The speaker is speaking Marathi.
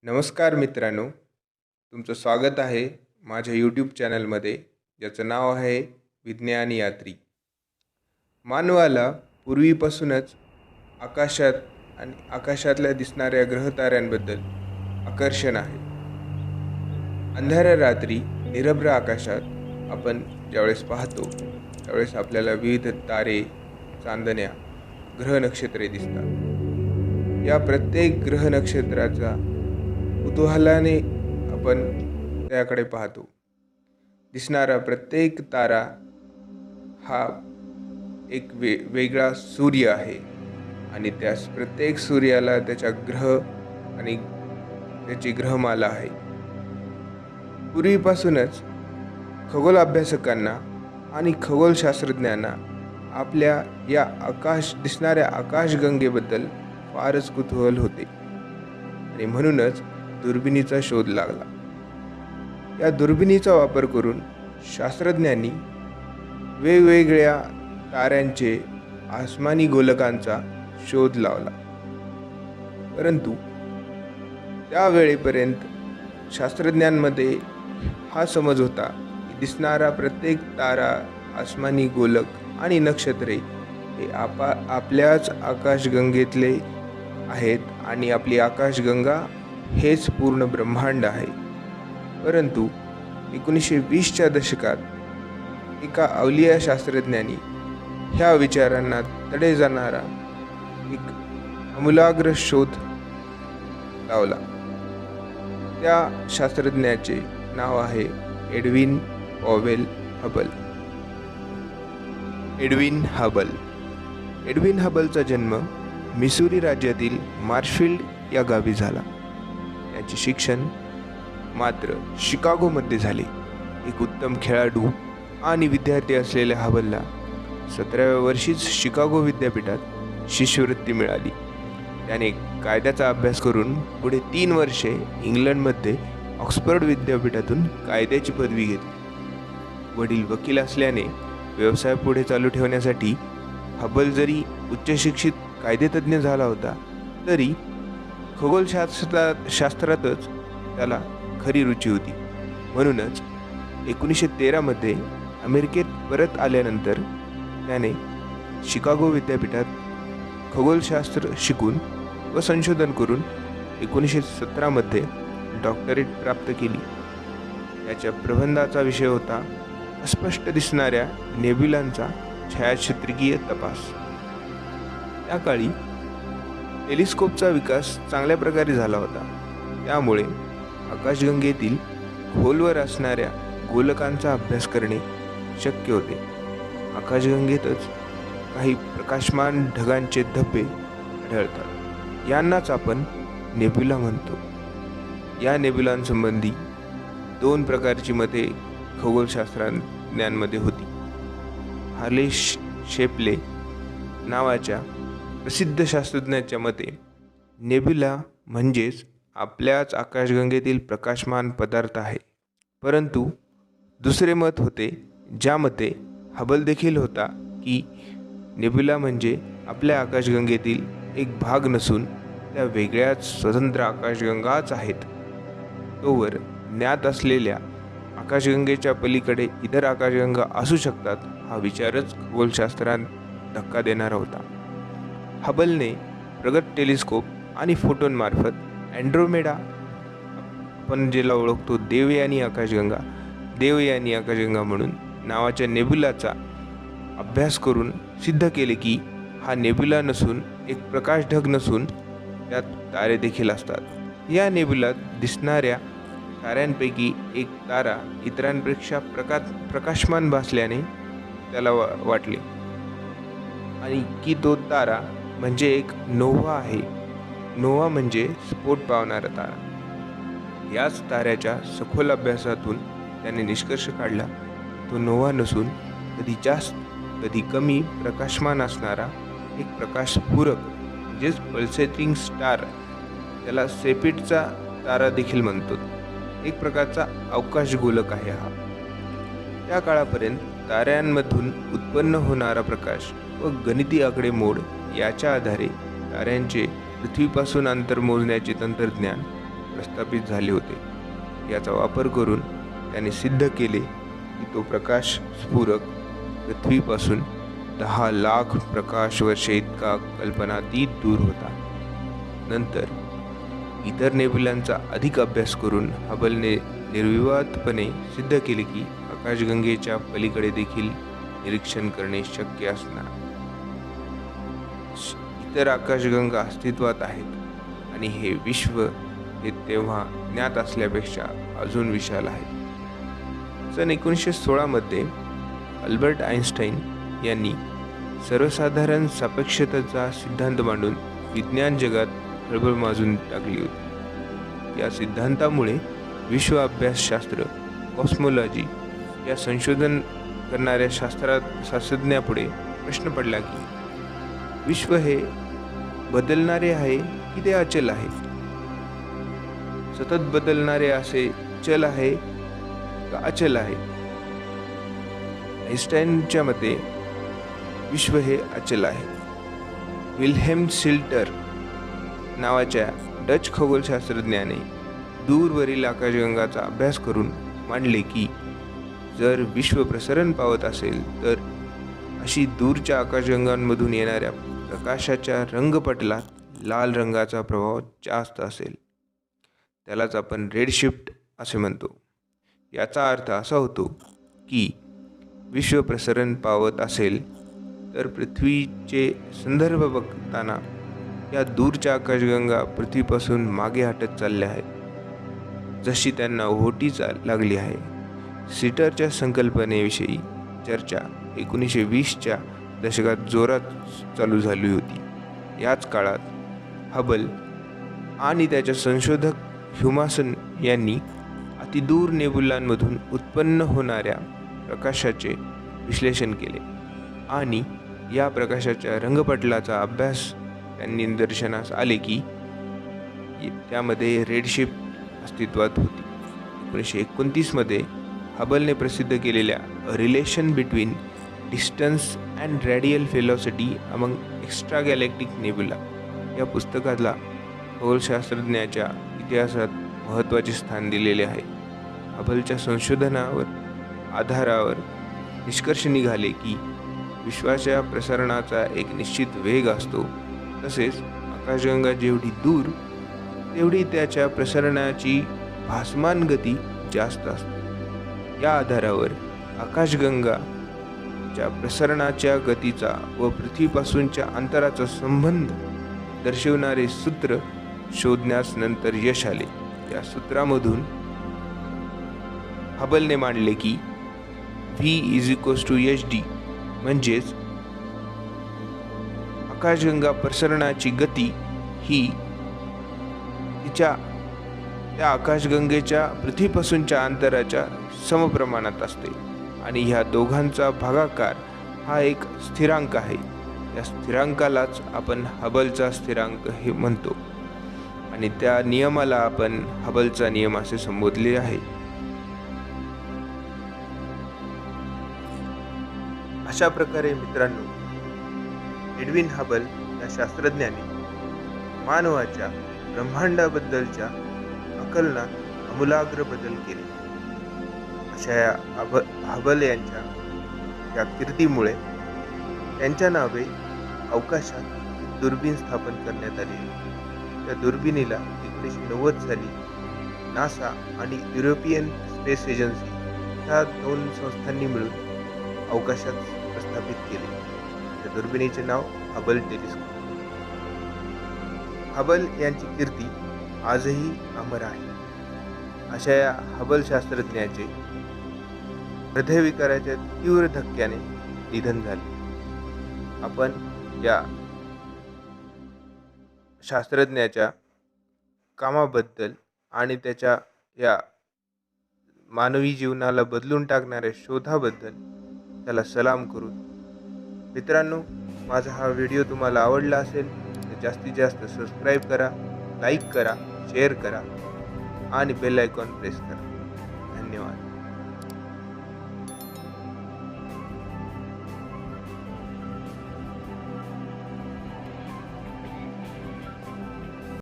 नमस्कार मित्रांनो, तुमचं स्वागत आहे माझ्या यूट्यूब चॅनलमध्ये, ज्याचं नाव आहे विज्ञान यात्री. मानवाला पूर्वीपासूनच आकाशात आणि आकाशातल्या दिसणाऱ्या ग्रहताऱ्यांबद्दल आकर्षण आहे. अंधाऱ्या रात्री निरभ्र आकाशात आपण ज्यावेळेस पाहतो त्यावेळेस आपल्याला विविध तारे, चांदण्या, ग्रह नक्षत्रे दिसतात. या प्रत्येक ग्रह नक्षत्राचा कुतूहलाने आपण त्याकडे पाहतो. दिसणारा प्रत्येक तारा हा एक वेगळा सूर्य आहे आणि त्या प्रत्येक सूर्याला त्याच्या ग्रह आणि त्याची ग्रहमाला आहे. पूर्वीपासूनच खगोल अभ्यासकांना आणि खगोलशास्त्रज्ञांना आपल्या या दिसणाऱ्या आकाशगंगेबद्दल फारच कुतूहल होते आणि म्हणूनच दुर्बिणीचा शोध लागला. या दुर्बिणीचा वापर करून शास्त्रज्ञांनी वेगवेगळ्या ताऱ्यांचे, आसमानी गोलकांचा शोध लावला. परंतु त्यावेळेपर्यंत शास्त्रज्ञांमध्ये हा समज होता की दिसणारा प्रत्येक तारा, आसमानी गोलक आणि नक्षत्रे हे आपल्याच आकाशगंगेतले आहेत आणि आपली आकाशगंगा हेच पूर्ण ब्रह्मांड आहे. परंतु 1920च्या दशकात एका अवलिया शास्त्रज्ञांनी ह्या विचारांना तडे जाणारा एक आमूलाग्र शोध लावला. त्या शास्त्रज्ञाचे नाव आहे एडविन पॉवेल हबल. एडविन हबलचा जन्म मिसुरी राज्यातील मार्शफील्ड या गावी झाला. त्याचे शिक्षण मात्र शिकागोमध्ये झाले. एक उत्तम खेळाडू आणि विद्यार्थी असलेल्या हबलला 17व्या वर्षीच शिकागो विद्यापीठात शिष्यवृत्ती मिळाली. त्याने कायद्याचा अभ्यास करून पुढे 3 वर्षे इंग्लंडमध्ये ऑक्सफर्ड विद्यापीठातून कायद्याची पदवी घेतली. वडील वकील असल्याने व्यवसाय पुढे चालू ठेवण्यासाठी हबल जरी उच्चशिक्षित कायदेतज्ञ झाला होता तरी खगोलशास्त्रातच त्याला खरी रुची होती. म्हणूनच 1913 अमेरिकेत परत आल्यानंतर त्याने शिकागो विद्यापीठात खगोलशास्त्र शिकून व संशोधन करून 1917 डॉक्टरेट प्राप्त केली. त्याच्या प्रबंधाचा विषय होता अस्पष्ट दिसणाऱ्या नेब्युलांचा छायाचित्रिकीय तपास. त्या काळी टेलिस्कोपचा विकास चांगल्या प्रकारे झाला होता. त्यामुळे आकाशगंगेतील खोलवर असणाऱ्या गोलकांचा अभ्यास करणे शक्य होते. आकाशगंगेतच काही प्रकाशमान ढगांचे धब्बे आढळतात. यांनाच आपण नेब्युला म्हणतो. या नेब्युलांसंबंधी 2 प्रकारची मते खगोलशास्त्रज्ञांमध्ये होती. हार्ले शेप्ले नावाच्या प्रसिद्ध शास्त्रज्ञाच्या मते नेब्युला म्हणजेच आपल्याच आकाशगंगेतील प्रकाशमान पदार्थ आहे. परंतु दुसरे मत होते ज्यामध्ये हबल देखील होता की नेब्युला म्हणजे आपल्या आकाशगंगेतील एक भाग नसून त्या वेगळ्याच स्वतंत्र आकाशगंगाच आहेत. तोवर ज्ञात असलेल्या आकाशगंगेच्या पलीकडे इतर आकाशगंगा असू शकतात हा विचारच खगोलशास्त्रात धक्का देणारा होता. हबलने प्रगत टेलिस्कोप आणि फोटोनमार्फत अँड्रोमेडा, आपण ज्याला ओळखतो देवयानी आकाशगंगा म्हणून नावाच्या नेब्युलाचा अभ्यास करून सिद्ध केले की हा नेब्युला नसून एक प्रकाश ढग नसून त्यात तारे देखील असतात. या नेब्युलात दिसणाऱ्या ताऱ्यांपैकी एक तारा इतरांपेक्षा प्रकाशमान भासल्याने त्याला वाटले आणि की तो तारा म्हणजे एक नोव्हा आहे. नोव्हा म्हणजे स्फोट पावणारा तारा. याच ताऱ्याच्या सखोल अभ्यासातून त्याने निष्कर्ष काढला तो नोव्हा नसून कधी जास्त कधी कमी प्रकाशमान असणारा एक प्रकाशपूरक म्हणजेच पल्सेटिंग स्टार, त्याला सेपिडचा तारा देखील म्हणतो, एक प्रकारचा अवकाश गोलक आहे हा. त्या काळापर्यंत ताऱ्यांमधून उत्पन्न होणारा प्रकाश व गणिती आकडेमोड याच्या आधारे ताऱ्यांचे पृथ्वीपासून अंतर मोजण्याचे तंत्रज्ञान प्रस्थापित झाले होते. याचा वापर करून त्याने सिद्ध केले की तो प्रकाश स्फुरक पृथ्वीपासून 10 लाख प्रकाश वर्षे इतका कल्पनातीत दूर होता. नंतर इतर नेब्युलांचा अधिक अभ्यास करून हबलने निर्विवादपणे सिद्ध केले की आकाशगंगेच्या पलीकडे देखील निरीक्षण करणे शक्य असणार. इतर आकाशगंगा अस्तित्वात आहेत आणि हे विश्व हे तेव्हा ज्ञात असल्यापेक्षा अजून विशाल आहे. सन 1916 मध्ये अल्बर्ट आइन्स्टाईन यांनी सर्वसाधारण सापेक्षतेचा सिद्धांत मांडून विज्ञान जगात खळबळ माजून टाकली होती. या सिद्धांतामुळे विश्व अभ्यासशास्त्र कॉस्मॉलॉजी या संशोधन करणाऱ्या शास्त्रज्ञापुढे प्रश्न पडला की विश्व हे बदलणारे आहे की ते अचल आहे. सतत बदलणारे असे चल आहे का अचल आहे. आइन्स्टाईनच्या मते विश्व हे अचल आहे. विल्हेम शिल्टर नावाच्या डच खगोलशास्त्रज्ञाने दूरवरील आकाशगंगाचा अभ्यास करून मांडले की जर विश्व प्रसरण पावत असेल तर अशी दूरच्या आकाशगंगांमधून येणाऱ्या प्रकाशाच्या रंगपटलात लाल रंगाचा प्रभाव जास्त असेल. त्यालाच आपण रेडशिफ्ट असे म्हणतो. याचा अर्थ असा होतो की विश्व प्रसरण पावत असेल तर पृथ्वीचे संदर्भ बघताना या दूरच्या आकाशगंगा पृथ्वीपासून मागे हटत चालल्या आहेत, जशी त्यांना ओहोटी लागली आहे. सिटरच्या संकल्पनेविषयी चर्चा 1920च्या दशकात जोरात चालू झाली होती. याच काळात हबल आणि त्याच्या संशोधक ह्युमासन यांनी अतिदूर नेब्युलांमधून उत्पन्न होणाऱ्या प्रकाशाचे विश्लेषण केले आणि या प्रकाशाच्या रंगपटलाचा अभ्यास त्यांनी निदर्शनास आले की त्यामध्ये रेडशिफ्ट अस्तित्वात होती. 1929 मध्ये हबलने प्रसिद्ध केलेल्या a relation between distance and radial velocity among extra Galactic nebula या पुस्तकाला खगोलशास्त्रज्ञाच्या इतिहासात महत्त्वाचे स्थान दिलेले आहे. हबलच्या संशोधनावर आधारावर निष्कर्ष निघाले की विश्वाच्या प्रसारणाचा एक निश्चित वेग असतो, तसेच आकाशगंगा जेवढी दूर तेवढी त्याच्या प्रसारणाची भासमान गती जास्त असते. या आधारावर आकाशगंगाच्या प्रसारणाच्या गतीचा व पृथ्वीपासूनच्या अंतराचा संबंध दर्शवणारे सूत्र शोधण्यास नंतर यश आले. या सूत्रामधून हबलने मांडले की V=hd म्हणजेच आकाशगंगा प्रसरणाची गती ही त्या आकाशगंगेच्या पृथ्वीपासूनच्या अंतराच्या समप्रमाणात असते आणि ह्या दोघांचा भागाकार हा एक स्थिरांक आहे. या स्थिरांकालाच आपण हबलचा स्थिरांक हे म्हणतो आणि त्या नियमाला आपण हबलचा नियम असे संबोधले आहे. अशा प्रकारे मित्रांनो, एडविन हबल या शास्त्रज्ञाने मानवाच्या ब्रह्मांडाबद्दलच्या आकलनात आमूलाग्र बदल केले. अशा या हबल यांच्या या कीर्तीमुळे त्यांच्या नावे अवकाशात दुर्बीण स्थापन करण्यात आली. त्या दुर्बिणीला 1990 साली नासा आणि युरोपियन स्पेस एजन्सी ह्या 2 संस्थांनी मिळून अवकाशात प्रस्थापित केले. त्या दुर्बिणीचे नाव हबल टेलिस्कोप. हबल यांची कीर्ती आजही अमर आहे. अशा या हबल शास्त्रज्ञाचे हृदयविकाराच्या तीव्र धक्क्याने निधन झाले. आपण या शास्त्रज्ञाच्या कामाबद्दल आणि त्याच्या या मानवी जीवनाला बदलून टाकणाऱ्या शोधाबद्दल त्याला सलाम करून, मित्रांनो, माझा हा व्हिडिओ तुम्हाला आवडला असेल तर जास्तीत जास्त सबस्क्राईब करा, लाईक करा, शेअर करा आणि बेल आयकॉन प्रेस करा.